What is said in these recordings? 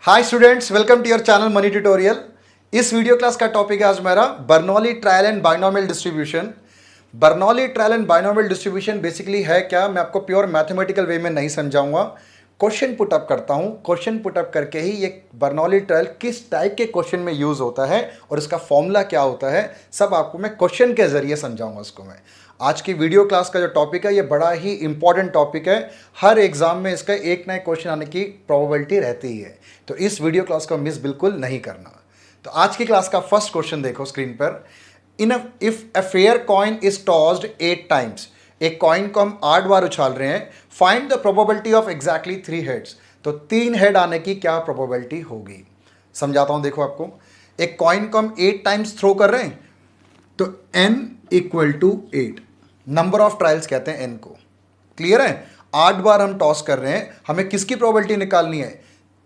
Hi students, welcome to your channel money tutorial. इस video class का topic है आज मेरा Bernoulli trial and binomial distribution. Bernoulli trial and binomial distribution basically है क्या, मैं आपको प्योर मैथमेटिकल वे में नहीं समझाऊंगा। क्वेश्चन पुटअप करता हूं, क्वेश्चन पुटअप करके ही ये बर्नौली ट्रायल किस टाइप के क्वेश्चन में यूज होता है और इसका फॉर्मूला क्या होता है, सब आपको मैं क्वेश्चन के जरिए समझाऊंगा। उसको मैं आज की वीडियो क्लास का जो टॉपिक है ये बड़ा ही इंपॉर्टेंट टॉपिक है। हर एग्जाम में इसका एक नए क्वेश्चन आने की प्रोबेबिलिटी रहती ही है, तो इस वीडियो क्लास को मिस बिल्कुल नहीं करना। तो आज की क्लास का फर्स्ट क्वेश्चन देखो स्क्रीन पर। If a fair coin is tossed 8 times, एक कॉइन को हम 8 बार उछाल रहे हैं, find the probability of exactly 3 heads. तो 3 हेड आने की क्या प्रोबेबिलिटी होगी, समझाता हूं। देखो आपको, एक कॉइन को हम 8 टाइम्स थ्रो कर रहे हैं, तो n equal to 8, number of trials कहते हैं n को। क्लियर है? 8 बार हम टॉस कर रहे हैं, हमें किसकी प्रोबेबिलिटी निकालनी है?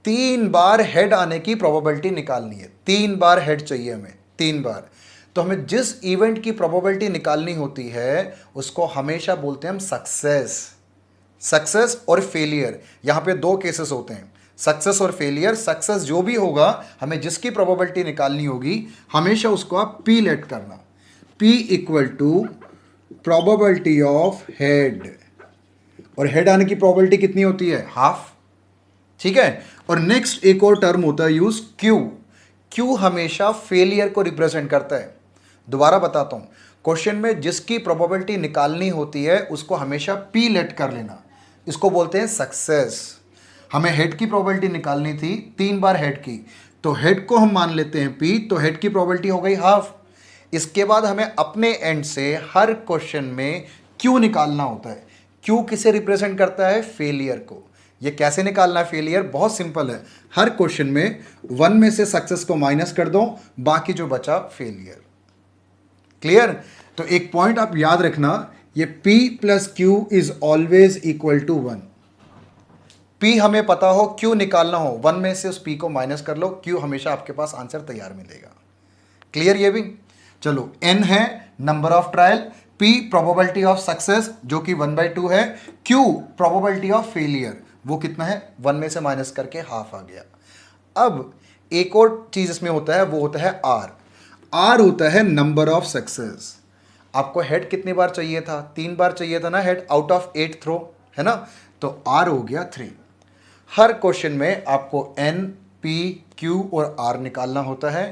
3 बार हेड आने की प्रोबेबिलिटी निकालनी है। 3 बार हेड चाहिए हमें, 3 बार। तो हमें जिस इवेंट की प्रोबेबिलिटी निकालनी होती है उसको हमेशा बोलते हैं हम सक्सेस। सक्सेस और फेलियर, यहां पे 2 केसेस होते हैं, सक्सेस और फेलियर। सक्सेस जो भी होगा, हमें जिसकी प्रोबेबिलिटी निकालनी होगी, हमेशा उसको आप P लेट करना। P equal to probability of head, और हेड आने की प्रोबेबिलिटी कितनी होती है? हाफ। ठीक है। और नेक्स्ट एक और टर्म होता है यूज Q। Q हमेशा फेलियर को रिप्रेजेंट करता है। दोबारा बताता हूं, क्वेश्चन में जिसकी प्रोबेबिलिटी निकालनी होती है उसको हमेशा P लेट कर लेना, इसको बोलते हैं सक्सेस। हमें हेड की प्रोबेबिलिटी निकालनी थी, 3 बार हेड की, तो हेड को हम मान लेते हैं P, तो हेड की प्रोबेबिलिटी हो गई हाफ। इसके बाद हमें अपने एंड से हर क्वेश्चन में Q निकालना होता है। Q किसे रिप्रेजेंट करता है? फेलियर को। ये कैसे निकालना है फेलियर? बहुत सिंपल है, हर क्वेश्चन में 1 में से सक्सेस को माइनस कर दो, बाकी जो बचा फेलियर। क्लियर? तो एक पॉइंट आप याद रखना, ये P plus Q is always equal to 1। P हमें पता हो, Q निकालना हो, 1 में से उस P को माइनस कर लो, Q हमेशा आपके पास आंसर तैयार मिलेगा। क्लियर? ये भी चलो, N है number of trial, P probability of success जो कि 1/2 है, Q प्रोबेबिलिटी ऑफ फेलियर, वो कितना है? 1 में से माइनस करके हाफ आ गया। अब एक और चीज इसमें होता है, वो होता है R। R होता है नंबर ऑफ सक्सेस। आपको हेड कितनी बार चाहिए था? 3 बार चाहिए था ना हेड, आउट ऑफ 8 थ्रो, है ना? तो R हो गया 3। हर क्वेश्चन में आपको N, P, Q और R निकालना होता है,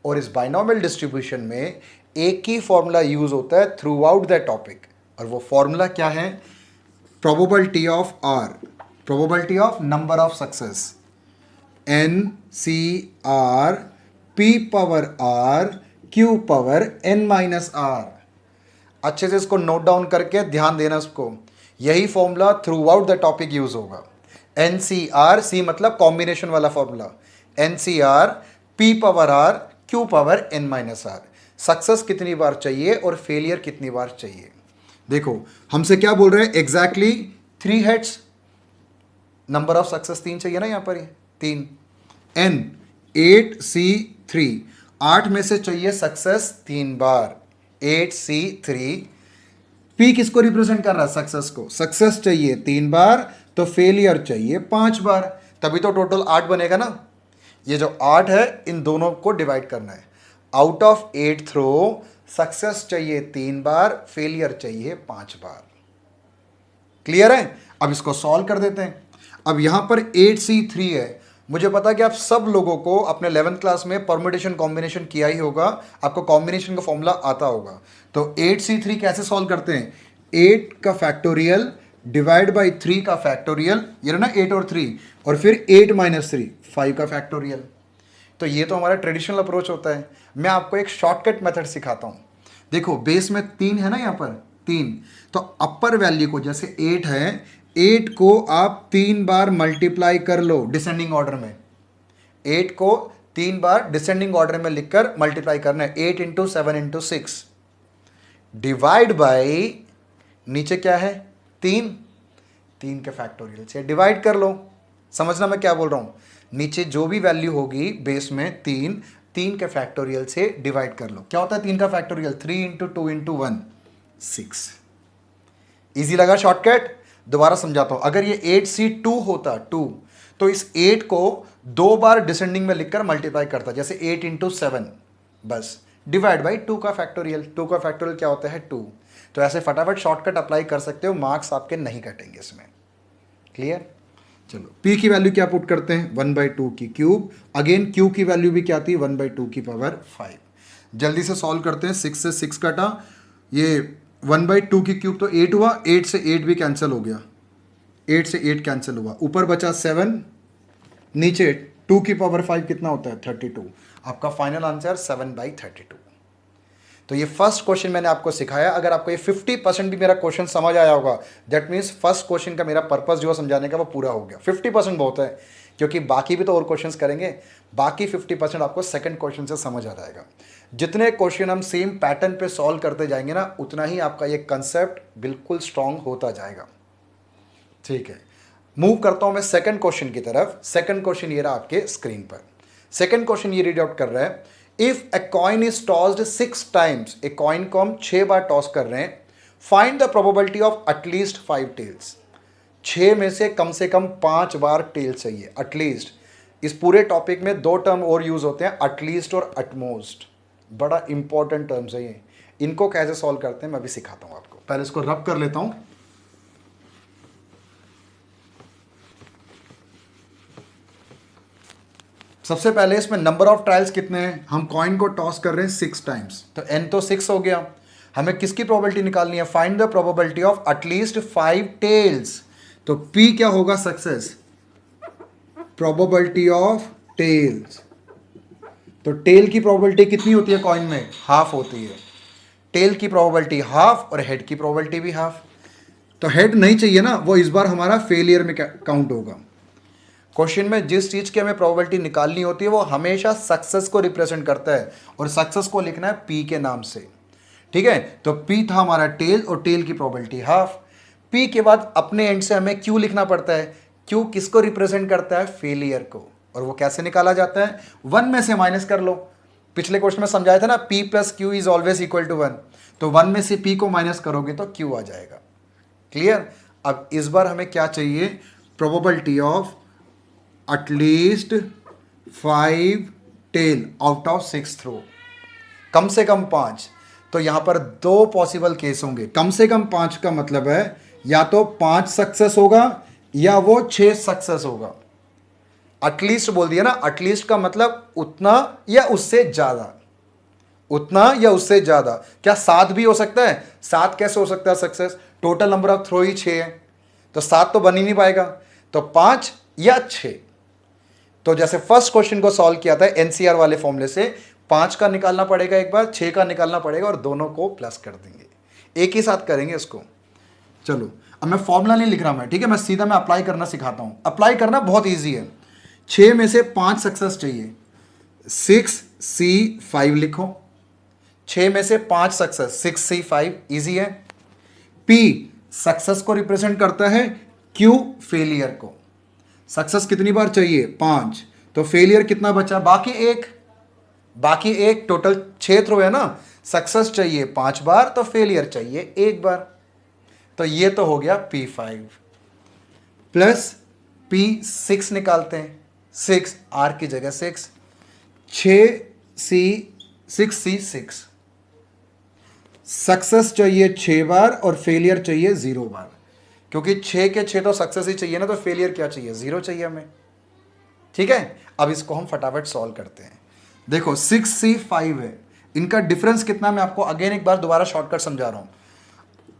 और इस बाइनोमियल डिस्ट्रीब्यूशन में एक ही फॉर्मूला यूज होता है थ्रू आउट द टॉपिक, और वो फॉर्मूला क्या है? Probability of R, probability of number of success, NCR P power R Q power N-R। अच्छे से इसको नोट डाउन करके ध्यान देना इसको, यही formula through out the topic use होगा। NCR, C मतलब कॉम्बिनेशन वाला formula, NCR P power R Q power N-R। Success कितनी बार चाहिए और फेलियर कितनी बार चाहिए? देखो हमसे क्या बोल रहे हैं? Exactly 3 heads, number of success 3 चाहिए ना, यहां पर 3। N 8C3, 8 में से चाहिए सक्सेस 3 बार, 8C3। P किसको रिप्रेजेंट कर रहा है? सक्सेस को। सक्सेस चाहिए 3 बार, तो फेलियर चाहिए 5 बार, तभी तो टोटल 8 बनेगा ना। ये जो 8 है, इन दोनों को डिवाइड करना है। आउट ऑफ 8 थ्रो सक्सेस चाहिए 3 बार, फेलियर चाहिए 5 बार। क्लियर है? अब इसको सॉल्व कर देते हैं। अब यहां पर 8C3 है, मुझे पता है कि आप सब लोगों को अपने 11th क्लास में परम्यूटेशन कॉम्बिनेशन किया ही होगा, आपको कॉम्बिनेशन का फॉर्मूला आता होगा। तो 8C3 कैसे सॉल्व करते हैं? 8 का फैक्टोरियल डिवाइड बाई 3 का फैक्टोरियल, ये ना 8 और 3, और फिर 8 माइनस 3 5 का फैक्टोरियल। तो ये तो हमारा ट्रेडिशनल अप्रोच होता है। मैं आपको एक शॉर्टकट मेथड सिखाता हूँ। देखो बेस में 3 है ना, यहाँ पर 3, तो अपर वैल्यू को, जैसे 8 है, 8 को आप 3 बार मल्टीप्लाई कर लो डिसेंडिंग ऑर्डर में। 8 को 3 बार डिसेंडिंग ऑर्डर में लिखकर मल्टीप्लाई करना है, 8 इंटू 7 इंटू 6, डिवाइड बाई नीचे क्या है? 3, 3 के फैक्टोरियल से डिवाइड कर लो। समझना मैं क्या बोल रहा हूं? नीचे जो भी वैल्यू होगी बेस में 3, 3 के फैक्टोरियल से डिवाइड कर लो। क्या होता है 3 का फैक्टोरियल? 3 into 2 into 1 6। इजी लगा शॉर्टकट? दोबारा समझाता हूं, अगर ये 8C2 होता 2, तो इस 8 को 2 बार डिसेंडिंग में लिखकर मल्टीप्लाई करता, जैसे 8 इंटू 7, बस डिवाइड बाई 2 का फैक्टोरियल। 2 का फैक्टोरियल क्या होता है 2। तो ऐसे फटाफट शॉर्टकट अप्लाई कर सकते हो, मार्क्स आपके नहीं कटेंगे इसमें। क्लियर? चलो p की वैल्यू क्या पुट करते हैं 1/2 की क्यूब। अगेन q की वैल्यू भी क्या थी 1/2 की पावर 5। जल्दी से सॉल्व करते हैं। 6 से 6 कटा, ये 1/2 की क्यूब तो 8 हुआ, 8 से 8 भी कैंसिल हो गया, 8 से 8 कैंसिल हुआ, ऊपर बचा 7, नीचे 2 की पावर 5 कितना होता है 32। आपका फाइनल आंसर 7/32। तो ये फर्स्ट क्वेश्चन मैंने आपको सिखाया। अगर आपको ये 50% भी मेरा क्वेश्चन समझ आया होगा, दैट मीन्स फर्स्ट क्वेश्चन का मेरा पर्पस जो है समझाने का वो पूरा हो गया। 50% बहुत है, क्योंकि बाकी भी तो और क्वेश्चंस करेंगे। बाकी 50% आपको सेकंड क्वेश्चन से समझ आ जाएगा। जितने क्वेश्चन हम सेम पैटर्न पे सॉल्व करते जाएंगे ना, उतना ही आपका ये कंसेप्ट बिल्कुल स्ट्रांग होता जाएगा। ठीक है, मूव करता हूं मैं सेकंड क्वेश्चन की तरफ। सेकंड क्वेश्चन ये रहा आपके स्क्रीन पर। सेकंड क्वेश्चन ये रीड आउट कर रहा है, if a coin is tossed 6 times, एक कॉइन को हम 6 बार टॉस कर रहे हैं, find the probability of at least 5 tails. 6 में से कम 5 बार टेल चाहिए, एटलीस्ट। इस पूरे टॉपिक में 2 टर्म और यूज होते हैं, एटलीस्ट और एटमोस्ट। बड़ा इंपॉर्टेंट टर्म्स है ये। इनको कैसे सॉल्व करते हैं मैं भी सिखाता हूं आपको। पहले इसको रब कर लेता हूं। सबसे पहले इसमें नंबर ऑफ ट्रायल्स कितने हैं, हम कॉइन को टॉस कर रहे हैं 6 टाइम्स, तो n तो 6 हो गया। हमें किसकी प्रोबेबिलिटी निकालनी है, find the probability of at least 5 tails. तो p क्या होगा सक्सेस, प्रोबेबिलिटी ऑफ टेल्स। तो टेल की प्रोबेबिलिटी कितनी होती है कॉइन में, हाफ होती है। टेल की प्रोबेबिलिटी हाफ और हेड की प्रोबेबिलिटी भी हाफ। तो हेड नहीं चाहिए ना, वो इस बार हमारा फेलियर में काउंट होगा। क्वेश्चन में जिस चीज की हमें प्रोबेबिलिटी निकालनी होती है वो हमेशा सक्सेस को रिप्रेजेंट करता है, और सक्सेस को लिखना है p के नाम से। ठीक है, तो p था हमारा टेल, और टेल की प्रोबेबिलिटी हाफ। p के बाद अपने एंड से हमें q लिखना पड़ता है। q किसको रिप्रेजेंट करता है, फेलियर को। और वो कैसे निकाला जाता है, 1 में से माइनस कर लो। पिछले क्वेश्चन में समझाया था ना, p plus Q is always equal to 1। तो 1 में से p को माइनस करोगे तो q आ जाएगा। क्लियर? अब इस बार हमें क्या चाहिए, probability of at least 5 tail out of 6 throw, कम से कम 5। तो यहां पर 2 पॉसिबल केस होंगे। कम से कम 5 का मतलब है या तो 5 सक्सेस होगा या वो 6 सक्सेस होगा। एटलीस्ट बोल दिया ना, एटलीस्ट का मतलब उतना या उससे ज्यादा, उतना या उससे ज्यादा। क्या 7 भी हो सकता है, 7 कैसे हो सकता है success, total number of throw ही 6 है, तो 7 तो बन ही नहीं पाएगा। तो 5 या 6। तो जैसे फर्स्ट क्वेश्चन को सॉल्व किया था एनसीआर वाले फॉर्मूले से, 5 का निकालना पड़ेगा एक बार, 6 का निकालना पड़ेगा, और दोनों को प्लस कर देंगे, एक ही साथ करेंगे इसको। चलो अब मैं फॉर्मूला नहीं लिख रहा मैं, ठीक है, मैं सीधा मैं अप्लाई करना सिखाता हूं। अप्लाई करना बहुत ईजी है। 6 में से 5 सक्सेस चाहिए, 6C5 लिखो। 6 में से 5 सक्सेस, 6C5 इजी है। P सक्सेस को रिप्रेजेंट करता है, Q फेलियर को। सक्सेस कितनी बार चाहिए, 5, तो फेलियर कितना बचा, बाकी एक, टोटल 6 थ्रो है ना, सक्सेस चाहिए 5 बार तो फेलियर चाहिए 1 बार। तो ये तो हो गया P5 प्लस P6 निकालते हैं, 6 R की जगह 6, 6C6 सक्सेस चाहिए 6 बार और फेलियर चाहिए 0 बार, क्योंकि 6 के 6 तो सक्सेस ही चाहिए ना, तो फेलियर क्या चाहिए, 0 चाहिए हमें। ठीक है, अब इसको हम फटाफट सॉल्व करते हैं। देखो 6C5 है, इनका डिफरेंस कितना, मैं आपको अगेन एक बार दोबारा शॉर्टकट समझा रहा हूं।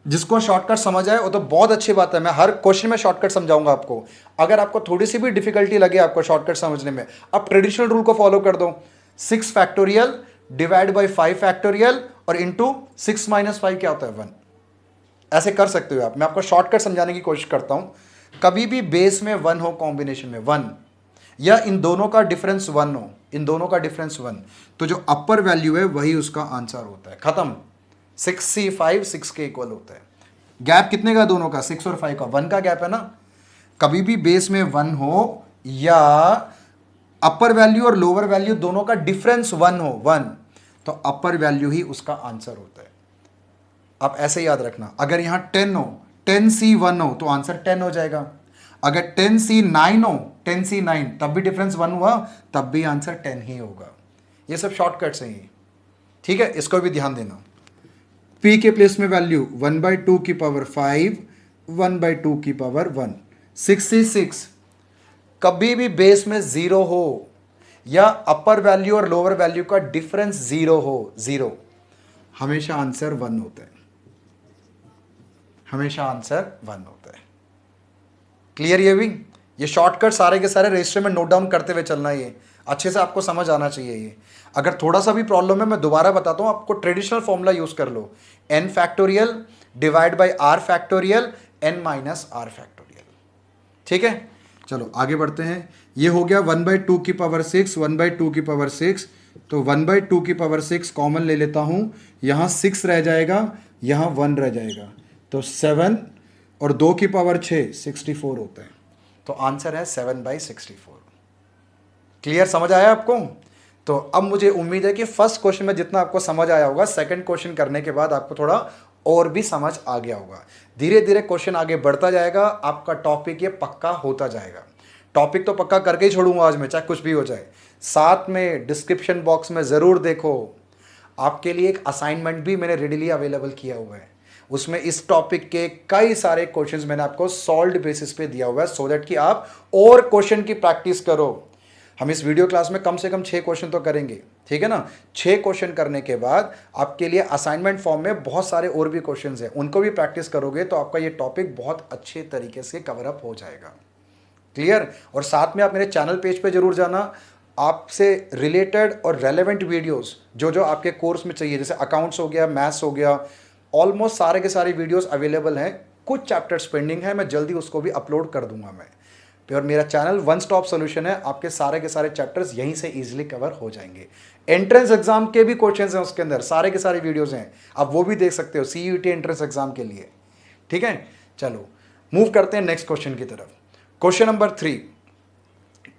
जिसको शॉर्टकट समझ आए वो तो बहुत अच्छी बात है, मैं हर क्वेश्चन में शॉर्टकट समझाऊंगा आपको। अगर आपको थोड़ी सी भी डिफिकल्टी लगे आपको शॉर्टकट समझने में, अब ट्रेडिशनल रूल को फॉलो कर दो, 6 फैक्टोरियल डिवाइड बाई 5 फैक्टोरियल और इंटू 6 माइनस 5 क्या होता है 1। ऐसे कर सकते हो आप, मैं आपको शॉर्टकट समझाने की कोशिश करता हूं। कभी भी बेस में 1 हो, कॉम्बिनेशन में 1, या इन दोनों का डिफरेंस 1 हो, इन दोनों का डिफरेंस 1, तो जो अपर वैल्यू है वही उसका आंसर होता है, खत्म। 6C5 6 के इक्वल होता है। गैप कितने का दोनों का, 6 और 5 का, 1 का गैप है ना। कभी भी बेस में 1 हो या अपर वैल्यू और लोअर वैल्यू दोनों का डिफरेंस 1 हो, 1, तो अपर वैल्यू ही उसका आंसर होता है। आप ऐसे याद रखना, अगर यहां 10 हो, 10C1 हो तो आंसर 10 हो जाएगा। अगर 10C9 हो 10C9, तब भी डिफरेंस 1 हुआ, तब भी आंसर 10 ही होगा। ये सब शॉर्टकट्स हैं ये, ठीक है, इसको भी ध्यान देना। p के प्लेस में वैल्यू 1/2 की पावर 5, 1/2 की पावर 1, 66। कभी भी बेस में 0 हो या अपर वैल्यू और लोअर वैल्यू का डिफरेंस 0 हो, 0, हमेशा आंसर 1 होता है, हमेशा आंसर 1 होता है। क्लियर? ये शॉर्टकट सारे के सारे रजिस्टर में नोट डाउन करते हुए चलना है, ये अच्छे से आपको समझ आना चाहिए। ये अगर थोड़ा सा भी प्रॉब्लम है, मैं दोबारा बताता हूं आपको, ट्रेडिशनल फॉर्मूला यूज कर लो, n factorial divide by r factorial n minus r factorial. ठीक है, चलो आगे बढ़ते हैं। ये हो गया 1/2 की पावर 6, 1/2 की पावर 6, तो 1/2 की पावर 6 कॉमन ले लेता हूं, यहां 6 रह जाएगा, यहां 1 रह जाएगा, तो 7 और 2 की पावर 6, 64 होता है। तो आंसर है 7/64। क्लियर? समझ आया आपको? तो अब मुझे उम्मीद है कि फर्स्ट क्वेश्चन में जितना आपको समझ आया होगा, सेकंड क्वेश्चन करने के बाद आपको थोड़ा और भी समझ आ गया होगा। धीरे धीरे क्वेश्चन आगे बढ़ता जाएगा, आपका टॉपिक ये पक्का होता जाएगा। टॉपिक तो पक्का करके ही छोड़ूंगा आज मैं, चाहे कुछ भी हो जाए। साथ में डिस्क्रिप्शन बॉक्स में ज़रूर देखो, आपके लिए एक असाइनमेंट भी मैंने रेडीली अवेलेबल किया हुआ है। उसमें इस टॉपिक के कई सारे क्वेश्चंस मैंने आपको सॉल्व्ड बेसिस पे दिया हुआ है, सो दैट कि आप और क्वेश्चन की प्रैक्टिस करो। हम इस वीडियो क्लास में कम से कम 6 क्वेश्चन तो करेंगे, ठीक है ना। 6 क्वेश्चन करने के बाद आपके लिए असाइनमेंट फॉर्म में बहुत सारे और भी क्वेश्चंस हैं, उनको भी प्रैक्टिस करोगे तो आपका ये टॉपिक बहुत अच्छे तरीके से कवर अप हो जाएगा। क्लियर? और साथ में आप मेरे चैनल पेज पे जरूर जाना, आपसे रिलेटेड और रेलेवेंट वीडियोस जो जो आपके कोर्स में चाहिए, जैसे अकाउंट्स हो गया, मैथ्स हो गया, ऑलमोस्ट सारे के सारे वीडियोस अवेलेबल हैं। कुछ चैप्टर्स पेंडिंग है, मैं जल्दी उसको भी अपलोड कर दूंगा मैं। और मेरा चैनल वन स्टॉप सोल्यूशन है, आपके सारे के सारे चैप्टर्स यहीं से इजीली कवर हो जाएंगे। एंट्रेंस एग्जाम के भी क्वेश्चंस हैं उसके अंदर, सारे के सारे वीडियोस हैं, आप वो भी देख सकते हो CUET एंट्रेंस एग्जाम के लिए। ठीक है, चलो मूव करते हैं नेक्स्ट क्वेश्चन की तरफ। Question number 3,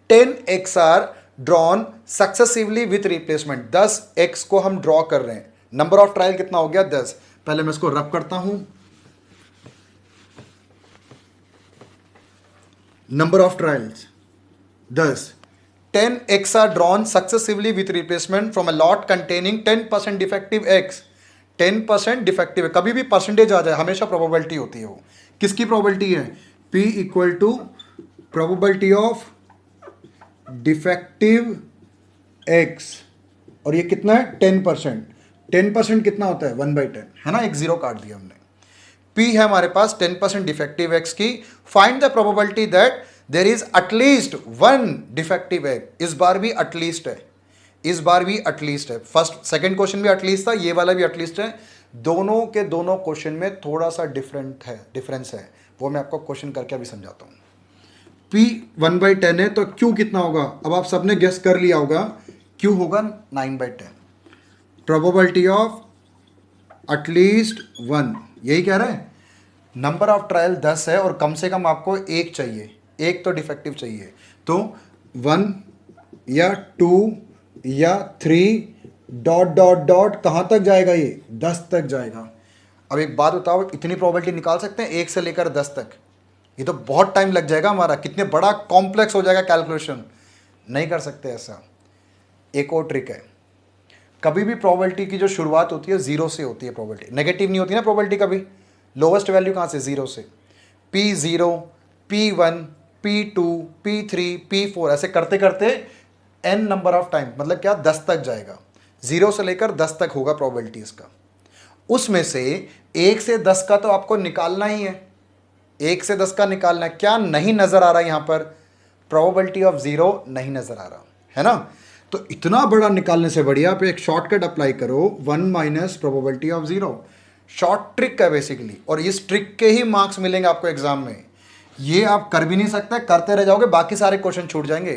10 x are drawn successively with replacement. 10 x को हम ड्रॉ कर रहे हैं, नंबर ऑफ ट्रायल कितना हो गया? 10। पहले मैं इसको रब करता हूं। Number of trials 10, 10 x are drawn successively with replacement from a lot containing 10% defective x। 10% defective है, कभी भी परसेंटेज आ जाए हमेशा प्रोबेबिलिटी होती है। वो किसकी प्रोबेबिलिटी है? P equal to probability of defective x, और ये कितना है? 10%। 10% कितना होता है? 1/10, है ना, एक जीरो काट दिया हमने। P है हमारे पास 10% डिफेक्टिव x की। Find the probability that there is at least 1 defective x। इस बार भी एटलीस्ट है, इस बार भी एटलीस्ट है। फर्स्ट सेकंड क्वेश्चन भी एटलीस्ट था, ये वाला भी एटलीस्ट है। दोनों के दोनों क्वेश्चन में थोड़ा सा डिफरेंस है, वो मैं आपको क्वेश्चन करके अभी समझाता हूँ। P 1/10 है, तो Q कितना होगा? अब आप सबने गेस कर लिया होगा, Q होगा 9/10। प्रोबेबिलिटी ऑफ एटलीस्ट 1, यही कह रहे हैं। नंबर ऑफ ट्रायल 10 है और कम से कम आपको एक चाहिए, एक तो डिफेक्टिव चाहिए। तो 1 या 2 या 3 डॉट डॉट डॉट कहाँ तक जाएगा? ये 10 तक जाएगा। अब एक बात बताओ, इतनी प्रोबेबिलिटी निकाल सकते हैं 1 से लेकर 10 तक? ये तो बहुत टाइम लग जाएगा हमारा, कितने बड़ा कॉम्प्लेक्स हो जाएगा कैलकुलेशन, नहीं कर सकते ऐसा। एक और ट्रिक है, कभी भी प्रोबेबिलिटी की जो शुरुआत होती है 0 से होती है। प्रोबेबिलिटी नेगेटिव नहीं होती ना प्रोबेबिलिटी कभी। लोवेस्ट वैल्यू कहाँ से? 0 से। P0, P1, P2, P3, P4 ऐसे करते करते n नंबर ऑफ टाइम, मतलब क्या, 10 तक जाएगा। 0 से लेकर 10 तक होगा प्रोबेबिलिटी इसका। उसमें से 1 से 10 का तो आपको निकालना ही है, 1 से 10 का निकालना है। क्या नहीं नजर आ रहा यहाँ पर? प्रोबेबिलिटी ऑफ 0 नहीं नजर आ रहा है ना। तो इतना बड़ा निकालने से बढ़िया आप एक शॉर्टकट अप्लाई करो, 1 minus probability of 0। Short trick है बेसिकली, और इस ट्रिक के ही मार्क्स मिलेंगे आपको एग्जाम में। ये आप कर भी नहीं सकते, करते रह जाओगे बाकी सारे क्वेश्चन छूट जाएंगे।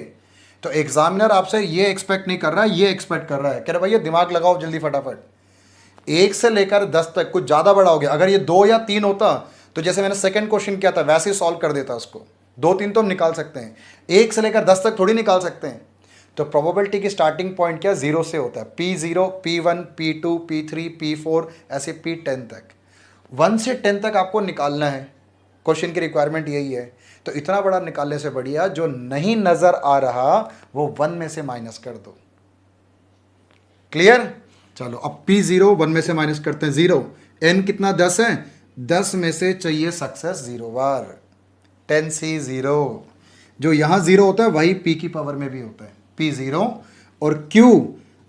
तो एग्जामिनर आपसे ये एक्सपेक्ट नहीं कर रहा है, ये एक्सपेक्ट कर रहा है, कह रहे भैया दिमाग लगाओ जल्दी फटाफट। 1 से लेकर 10 तक कुछ ज़्यादा बड़ा हो गया। अगर ये 2 या 3 होता तो जैसे मैंने सेकंड क्वेश्चन किया था वैसे ही सॉल्व कर देता उसको। 2-3 तो हम निकाल सकते हैं, 1 से लेकर 10 तक थोड़ी निकाल सकते हैं। तो प्रोबेबिलिटी की स्टार्टिंग पॉइंट क्या? 0 से होता है। P0, P1, P2, P3, P4 ऐसे P10 तक। 1 से 10 तक आपको निकालना है, क्वेश्चन की रिक्वायरमेंट यही है। तो तो इतना बड़ा निकालने से बढ़िया जो नहीं नजर आ रहा वो 1 में से माइनस कर दो। क्लियर? चलो अब P0 1 में से माइनस करते हैं 0, n कितना 10 है, 10 में से चाहिए सक्सेस 0 बार, 10C 0। जो यहां 0 होता है वही P की पावर में भी होता है, P0 और Q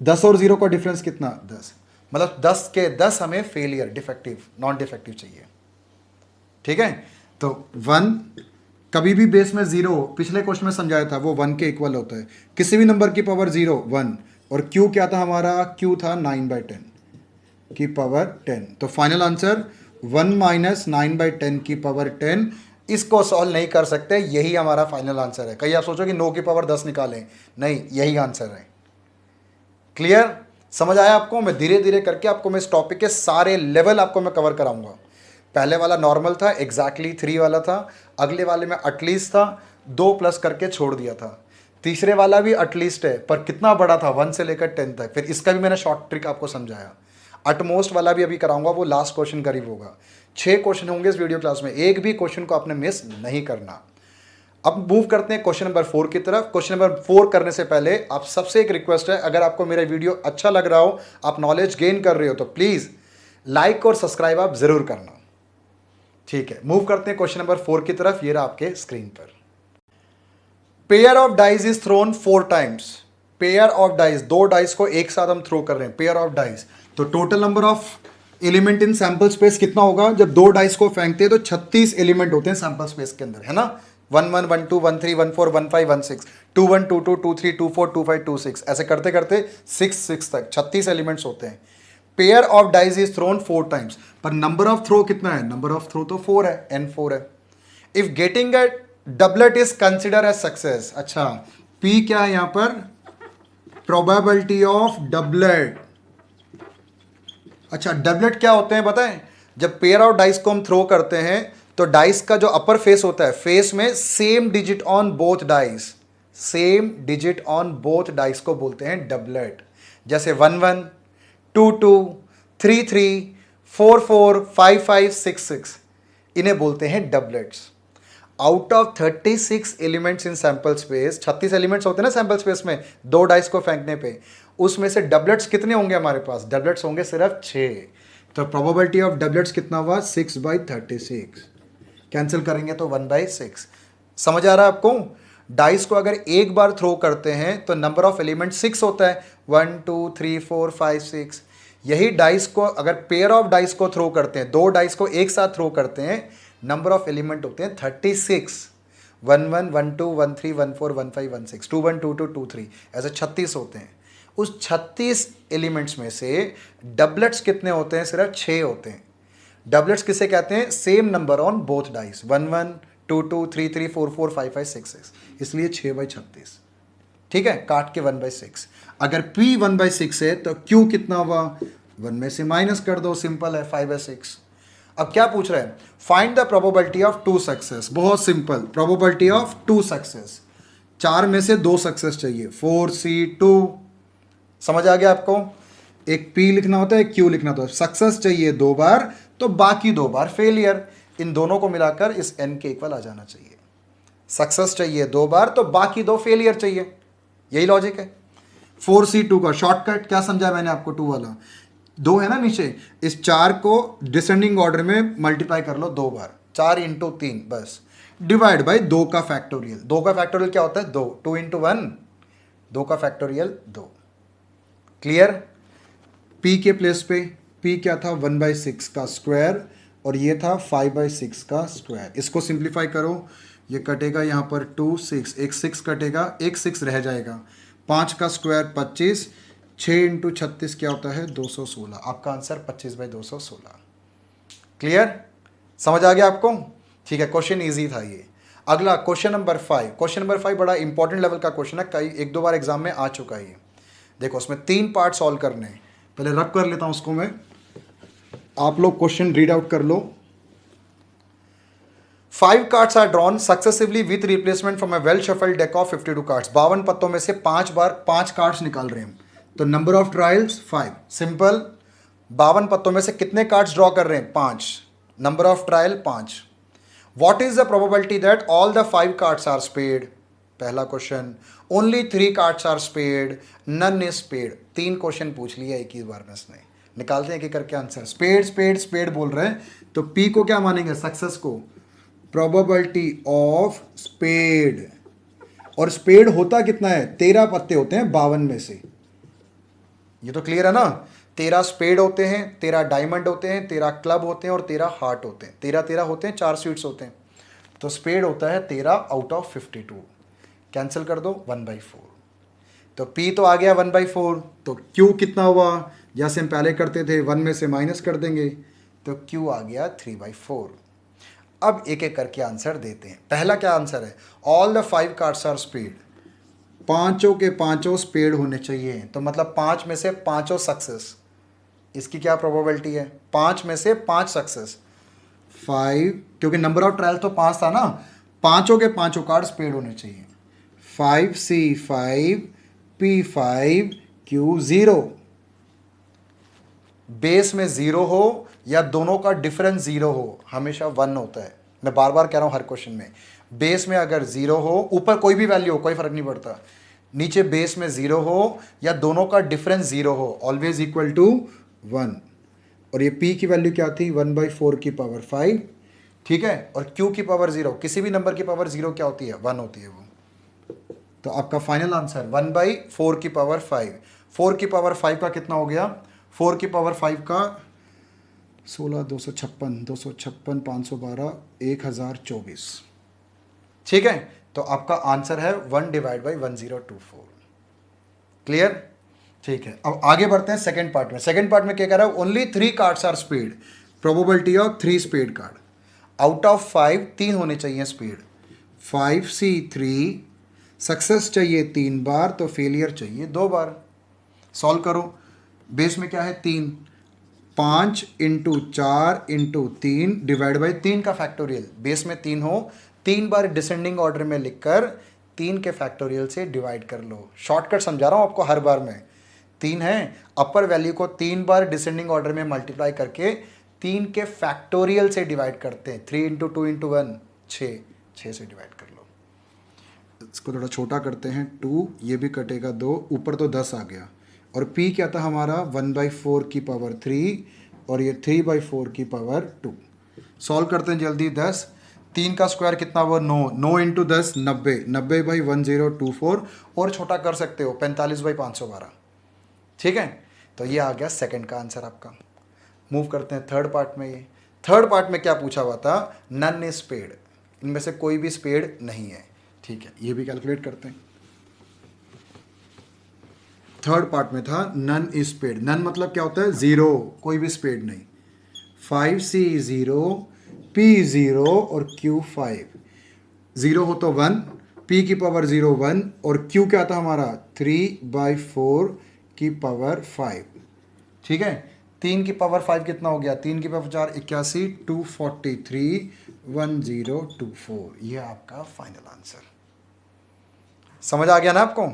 10 और 0 का डिफरेंस कितना 10, मतलब 10 के 10 हमें फेलियर डिफेक्टिव नॉन डिफेक्टिव चाहिए। ठीक है, तो 1 कभी भी बेस में 0, पिछले क्वेश्चन में समझाया था, वो 1 के इक्वल होता है। किसी भी नंबर की पावर 0 1, और Q क्या था हमारा, Q था 9/10 की पावर 10। तो फाइनल आंसर 1 माइनस 9/10 की पावर 10। इसको सॉल्व नहीं कर सकते, यही हमारा फाइनल आंसर है। कहीं आप सोचो कि 9 की पावर 10 निकालें, नहीं, यही आंसर है। क्लियर? समझ आया आपको? मैं धीरे धीरे करके आपको मैं इस टॉपिक के सारे लेवल आपको मैं कवर कराऊंगा। पहले वाला नॉर्मल था, एग्जैक्टली 3 वाला था, अगले वाले में एटलीस्ट था, 2 प्लस करके छोड़ दिया था। तीसरे वाला भी एटलीस्ट है, पर कितना बड़ा था, 1 से लेकर 10 तक। फिर इसका भी मैंने शॉर्ट ट्रिक आपको समझाया। अटमोस्ट वाला भी अभी कराऊंगा, वो लास्ट क्वेश्चन करीब होगा। 6 क्वेश्चन होंगे इस वीडियो क्लास में, एक भी क्वेश्चन को आपने मिस नहीं करना। अब मूव करते हैं क्वेश्चन नंबर 4 की तरफ। क्वेश्चन नंबर 4 करने से पहले आप सबसे एक रिक्वेस्ट है, अगर आपको मेरा वीडियो अच्छा लग रहा हो, आप नॉलेज गेन कर रहे हो, तो प्लीज़ लाइक और सब्सक्राइब आप ज़रूर करना। ठीक है, मूव करते हैं क्वेश्चन नंबर 4 की तरफ। ये रहा आपके स्क्रीन पर। Pair of dice is throne 4 times. Pair of dice, 2 dice को एक साथ हम थ्रो कर रहे हैं, पेयर ऑफ डाइस। तो total number of element in sample space कितना होगा? जब 2 डाइस को फेंकते हैं तो 36 एलिमेंट होते हैं सैंपल स्पेस के अंदर, है ना। 1 1 1 2 1 3 1 4 1 5 1 6, 2 1 2 2 2 3 2 4 2 5 2 6, ऐसे करते करते 6 6 तक 36 एलिमेंट्स होते हैं। Pair of dice is throne 4 times, पर नंबर ऑफ थ्रो कितना है? नंबर ऑफ थ्रो तो 4 है, n4 है। If getting a doublet is consider as success. अच्छा, P क्या है यहां पर? Probability of doublet. अच्छा, डबलेट क्या होते हैं बताएं? जब पेयर ऑफ डाइस को हम थ्रो करते हैं तो डाइस का जो अपर फेस होता है, फेस में same digit on both dice, same digit on both dice को बोलते हैं डबलेट। जैसे 1 1 2 2 3 3 4 4 5 5 6 6, इन्हें बोलते हैं doublets. Out of 36 elements in sample space, 36 elements होते हैं ना सैंपल स्पेस में 2 डाइस को फेंकने पे, उसमें से डबलेट्स कितने होंगे हमारे पास? डबलेट्स होंगे सिर्फ 6। तो प्रोबेबिलिटी ऑफ डबलेट्स कितना हुआ? 6/36। कैंसिल करेंगे तो 1/6। समझ आ रहा है आपको? डाइस को अगर एक बार थ्रो करते हैं तो नंबर ऑफ एलिमेंट 6 होता है, 1 2 3 4 5 6। यही डाइस को अगर पेयर ऑफ डाइस को थ्रो करते हैं, 2 डाइस को एक साथ थ्रो करते हैं, नंबर ऑफ एलिमेंट होते हैं 36। 1 1 1 2 1 3 1 4 1 5 1 6, 2 1 2 2 2 3, ऐसे 36 होते हैं। उस 36 एलिमेंट्स में से डबलेट्स कितने होते हैं? सिर्फ 6 होते हैं। डबलेट्स किसे कहते हैं? Same number on both dice, 1 1 2 2 3 3 4 4 5 5 6 6, इसलिए 6/36। ठीक है, काट के 1/6। अगर P 1/6 है तो Q कितना हुआ? 1 में से माइनस कर दो, सिंपल है, 5/6। अब क्या पूछ रहे हैं? Find the probability of 2 success. बहुत सिंपल, प्रोबेबिलिटी ऑफ 2 सक्सेस। 4 में से 2 सक्सेस चाहिए, 4C2। समझ आ गया आपको? एक P लिखना होता है, एक Q लिखना होता है। सक्सेस चाहिए 2 बार, तो बाकी 2 बार फेलियर। इन दोनों को मिलाकर इस n के इक्वल आ जाना चाहिए। सक्सेस चाहिए 2 बार, तो बाकी 2 फेलियर चाहिए, यही लॉजिक है। 4C2 का शॉर्टकट क्या समझा मैंने आपको? 2 वाला 2 है ना नीचे, इस 4 को डिसेंडिंग ऑर्डर में मल्टीप्लाई कर लो 2 बार, 4 × 3, बस डिवाइड बाय 2 का फैक्टोरियल। 2 का फैक्टोरियल क्या होता है? 2, 2 × 1, 2 का फैक्टोरियल 2। क्लियर? P के प्लेस पे P क्या था? 1/6 का स्क्वायर, और ये था 5/6 का स्क्वायर। इसको सिंप्लीफाई करो, ये कटेगा यहाँ पर 2 6, एक 6 कटेगा, एक 6 रह जाएगा, 5 का स्क्वायर 25, 6 × 36 क्या होता है? 216। आपका आंसर 25/216। क्लियर? समझ आ गया आपको? ठीक है, क्वेश्चन इजी था ये। अगला क्वेश्चन नंबर 5। क्वेश्चन नंबर 5 बड़ा इंपॉर्टेंट लेवल का क्वेश्चन है, कई 1-2 बार एग्जाम में आ चुका है ये। देखो, उसमें 3 पार्ट सॉल्व करने हैं। पहले रब कर लेता हूं उसको मैं, आप लोग क्वेश्चन रीड आउट कर लो। 5 cards are drawn successively with replacement from a well shuffled deck of 52 cards. 52 पत्तों में से 5 बार 5 कार्ड्स निकाल रहे हैं, तो नंबर ऑफ ट्रायल्स 5। सिंपल, 52 पत्तों में से कितने कार्ड्स ड्रॉ कर रहे हैं? 5। Number of trial 5। What is the probability that all the 5 cards are spade? पहला question. Only 3 cards are spade, none is spade. 3 question पूछ लिया एक ही बार में इसने। निकालते हैं एक एक करके आंसर। स्पेड स्पेड स्पेड बोल रहे हैं तो पी को क्या मानेंगे? सक्सेस को। प्रोबेबिलिटी ऑफ स्पेड, और स्पेड होता कितना है? 13 पत्ते होते हैं 52 में से। ये तो क्लियर है ना? 13 स्पेड होते हैं, 13 डायमंड होते हैं, 13 क्लब होते हैं और 13 हार्ट होते हैं। 13 13 होते हैं, 4 स्वीट्स होते हैं। तो स्पेड होता है 13 आउट ऑफ 52। कैंसिल कर दो 1/4। तो P तो आ गया 1/4। तो Q कितना हुआ? जैसे हम पहले करते थे 1 में से माइनस कर देंगे, तो Q आ गया 3/4। अब एक एक करके आंसर देते हैं। पहला क्या आंसर है? All the 5 cards are spade. पांचों के पांचों स्पेड होने चाहिए, तो मतलब 5 में से पांचों सक्सेस। इसकी क्या प्रोबेबिलिटी है? 5 में से 5 सक्सेस। 5, क्योंकि नंबर ऑफ ट्रायल तो 5 था ना, पांचों के पांचों कार्ड स्पेड होने चाहिए। 5C5 P5 Q0। बेस में 0 हो या दोनों का डिफरेंस 0 हो, हमेशा 1 होता है। मैं बार बार कह रहा हूं हर क्वेश्चन में, बेस में अगर 0 हो, ऊपर कोई भी वैल्यू हो कोई फर्क नहीं पड़ता, नीचे बेस में 0 हो या दोनों का डिफरेंस 0 हो, ऑलवेज इक्वल टू 1। और ये P की वैल्यू क्या थी? 1/4 की पावर 5, ठीक है। और Q की पावर 0, किसी भी नंबर की पावर 0 क्या होती है? 1 होती है वो। तो आपका फाइनल आंसर 1/4 की पावर 5। 4 की पावर 5 का कितना हो गया? 4 की पावर 5 का 16, 256, 256, 512, 1024, ठीक है। तो आपका आंसर है 1/1024। क्लियर? ठीक है। अब आगे बढ़ते हैं सेकंड पार्ट में। सेकंड पार्ट में क्या कह रहा है? Only 3 cards are spade, probability of 3 spade card. Out of 5 3 होने चाहिए स्पेड। 5C3, सक्सेस चाहिए 3 बार, तो फेलियर चाहिए 2 बार। सॉल्व करो। बेस में क्या है? 3। 5 × 4 × 3 डिवाइड बाई 3 का फैक्टोरियल। बेस में 3 हो, 3 बार डिसेंडिंग ऑर्डर में लिखकर 3 के फैक्टोरियल से डिवाइड कर लो। शॉर्टकट समझा रहा हूँ आपको हर बार में। 3 है, अपर वैल्यू को 3 बार डिसेंडिंग ऑर्डर में मल्टीप्लाई करके 3 के फैक्टोरियल से डिवाइड करते हैं। 3 × 2 × 1 6 से डिवाइड कर लो। इसको थोड़ा छोटा करते हैं। 2, ये भी कटेगा 2, ऊपर तो 10 आ गया। और P क्या था हमारा? 1/4 की पावर 3, और ये 3/4 की पावर 2। सॉल्व करते हैं जल्दी। 10, 3 का स्क्वायर कितना हुआ? 9, 9 × 10 90, 90/1024, और छोटा कर सकते हो 45/512, ठीक है। तो ये आ गया सेकंड का आंसर आपका। मूव करते हैं थर्ड पार्ट में। ये थर्ड पार्ट में क्या पूछा हुआ था? नन इज स्पेड, इनमें से कोई भी स्पेड नहीं है, ठीक है। ये भी कैलकुलेट करते हैं। थर्ड पार्ट में था नन इज स्पेड। नन मतलब क्या होता है? 0, कोई भी स्पेड नहीं। 5C0 P0 और Q5। 0 हो तो 1, P की पावर 0 1, और Q क्या था हमारा? 3/4 की पावर 5, ठीक है। 3 की पावर 5 कितना हो गया? 3 की पावर 4 81, 243, 1024। ये आपका फाइनल आंसर। समझ आ गया ना आपको?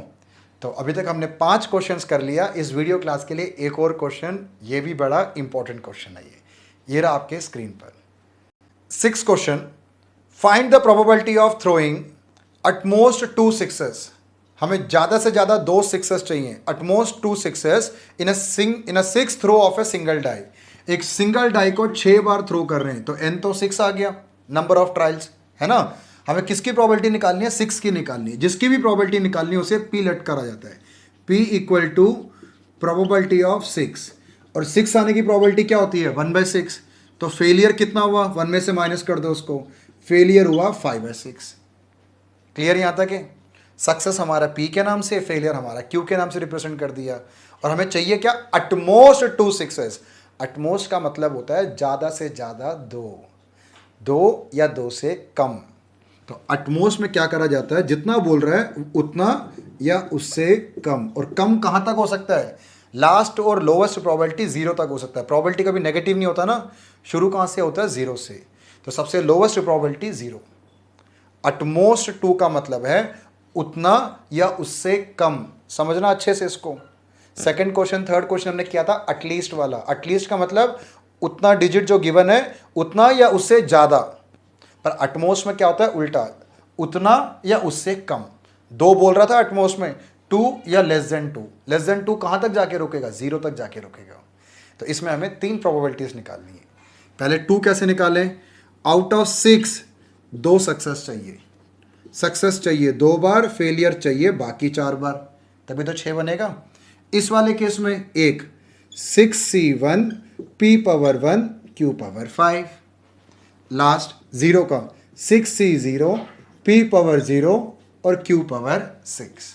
तो अभी तक हमने 5 क्वेश्चंस कर लिया। इस वीडियो क्लास के लिए एक और क्वेश्चन, ये भी बड़ा इंपॉर्टेंट क्वेश्चन है। ये रहा आपके स्क्रीन पर। 6 question. Find the probability of throwing at most 2 sixes. हमें ज़्यादा से ज़्यादा 2 सिक्सेस चाहिए। At most 2 sixes in a 6 throw of a single die. एक सिंगल डाई को 6 बार थ्रो कर रहे हैं, तो n तो 6 आ गया, नंबर ऑफ ट्रायल्स, है ना। हमें किसकी प्रोबेबिलिटी निकालनी है? 6 की निकालनी है। जिसकी भी प्रोबेबिलिटी निकालनी है उसे P लट करा जाता है। P equal to probability of 6, और 6 आने की प्रोबेबिलिटी क्या होती है? 1/6। तो फेलियर कितना हुआ? 1 में से माइनस कर दो उसको, फेलियर हुआ 5/6। क्लियर यहाँ तक है? सक्सेस हमारा P के नाम से, फेलियर हमारा Q के नाम से रिप्रेजेंट कर दिया। और हमें चाहिए क्या? Utmost 2 sixes. अटमोस्ट का मतलब होता है ज़्यादा से ज़्यादा 2 या 2 से कम। तो अटमोस्ट में क्या करा जाता है? जितना बोल रहा है उतना या उससे कम। और कम कहाँ तक हो सकता है? लास्ट और लोवेस्ट प्रोबेबिलिटी 0 तक हो सकता है। प्रोबेबिलिटी कभी नेगेटिव नहीं होता ना, शुरू कहाँ से होता है? 0 से। तो सबसे लोवेस्ट प्रोबेबिलिटी 0। अटमोस्ट 2 का मतलब है उतना या उससे कम। समझना अच्छे से इसको। सेकंड क्वेश्चन, थर्ड क्वेश्चन हमने किया था एटलीस्ट वाला। एटलीस्ट का मतलब उतना डिजिट जो गिवन है उतना या उससे ज़्यादा। पर एटमॉस में क्या होता है उल्टा, उतना या उससे कम। 2 बोल रहा था एटमॉस में, 2 या लेस देन 2 कहाँ तक जाके रुकेगा, 0 तक जाके रुकेगा। तो इसमें हमें 3 प्रोबेबिलिटीज निकालनी है। पहले 2 कैसे निकालें, आउट ऑफ 6 2 सक्सेस चाहिए, सक्सेस चाहिए 2 बार, फेलियर चाहिए बाकी 4 बार, तभी तो 6 बनेगा। इस वाले केस में एक 6c1 p power 1 q power 5, last 0 का 6c0 p पावर 0 और q पावर 6।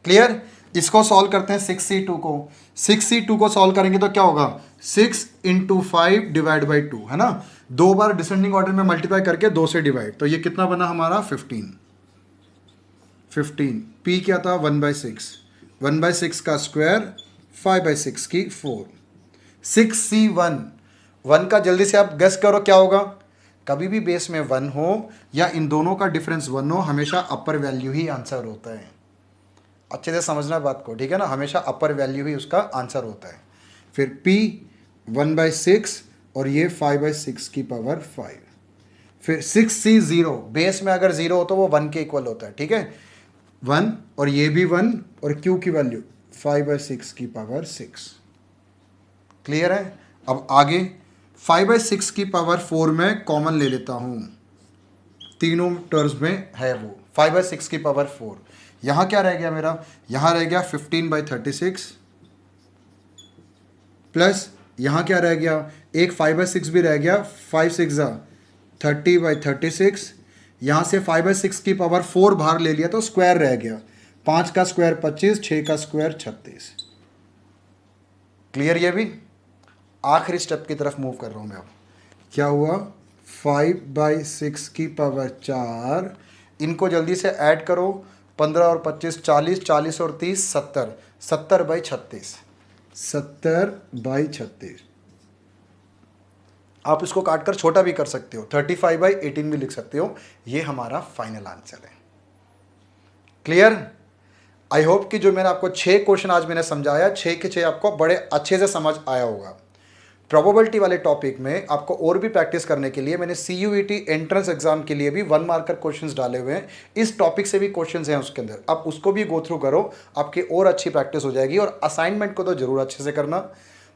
क्लियर। इसको सॉल्व करते हैं 6c2 को। 6c2 को सॉल्व करेंगे तो क्या होगा, 6 इंटू 5 डिवाइड बाई 2 है ना, 2 बार डिसेंडिंग ऑर्डर में मल्टीप्लाई करके 2 से डिवाइड, तो ये कितना बना हमारा 15। p क्या था 1/6, 1/6 का स्क्वायर 5/6 की 4। 6c1 1 का जल्दी से आप गेस करो क्या होगा, कभी भी बेस में 1 हो या इन दोनों का डिफरेंस 1 हो, हमेशा अपर वैल्यू ही आंसर होता है। अच्छे से समझना बात को, ठीक है ना, हमेशा अपर वैल्यू ही उसका आंसर होता है। फिर p 1/6 और ये 5/6 की पावर 5। फिर 6c0 बेस में अगर 0 हो तो वो 1 के इक्वल होता है, ठीक है, 1 और ये भी 1 और q की वैल्यू 5/6 की पावर 6। क्लियर है। अब आगे 5/6 की पावर 4 में कॉमन ले लेता हूं, तीनों टर्म्स में है वो 5/6 की पावर 4। यहाँ क्या रह गया मेरा, यहाँ रह गया 15/36 प्लस यहाँ क्या रह गया, एक 5/6 भी रह गया, 5/6 30/36। यहाँ से 5/6 की पावर 4 बाहर ले लिया तो स्क्वायर रह गया, 5 का स्क्वायर 25, 6 का स्क्वायर 36। क्लियर। ये भी आखिरी स्टेप की तरफ मूव कर रहा हूँ मैं। अब क्या हुआ, 5/6 की पावर 4, इनको जल्दी से ऐड करो, 15 और 25 40, 40 और 30 70, 70/36, 70/36। आप इसको काट कर छोटा भी कर सकते हो, 35/18 भी लिख सकते हो। ये हमारा फाइनल आंसर है। क्लियर। आई होप कि जो मैंने आपको 6 क्वेश्चन आज मैंने समझाया, 6 के 6 आपको बड़े अच्छे से समझ आया होगा। प्रोबेबिलिटी वाले टॉपिक में आपको और भी प्रैक्टिस करने के लिए मैंने CUET एंट्रेंस एग्जाम के लिए भी 1 मार्कर क्वेश्चंस डाले हुए हैं। इस टॉपिक से भी क्वेश्चंस हैं उसके अंदर, आप उसको भी गो थ्रू करो, आपकी और अच्छी प्रैक्टिस हो जाएगी। और असाइनमेंट को तो जरूर अच्छे से करना।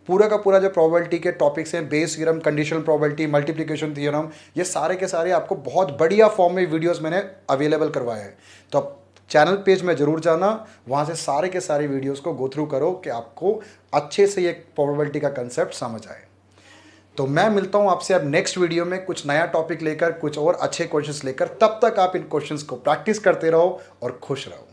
पूरा का पूरा जो प्रोबेबिलिटी के टॉपिक्स हैं, Bayes theorem, conditional probability, multiplication theorem, ये सारे के सारे आपको बहुत बढ़िया फॉर्म में वीडियोस मैंने अवेलेबल करवाए हैं। तो आप चैनल पेज में जरूर जाना, वहाँ से सारे के सारे वीडियोस को गो थ्रू करो कि आपको अच्छे से ये प्रोबेबिलिटी का कंसेप्ट समझ आए। तो मैं मिलता हूँ आपसे अब नेक्स्ट वीडियो में कुछ नया टॉपिक लेकर, कुछ और अच्छे क्वेश्चंस लेकर। तब तक आप इन क्वेश्चंस को प्रैक्टिस करते रहो और खुश रहो।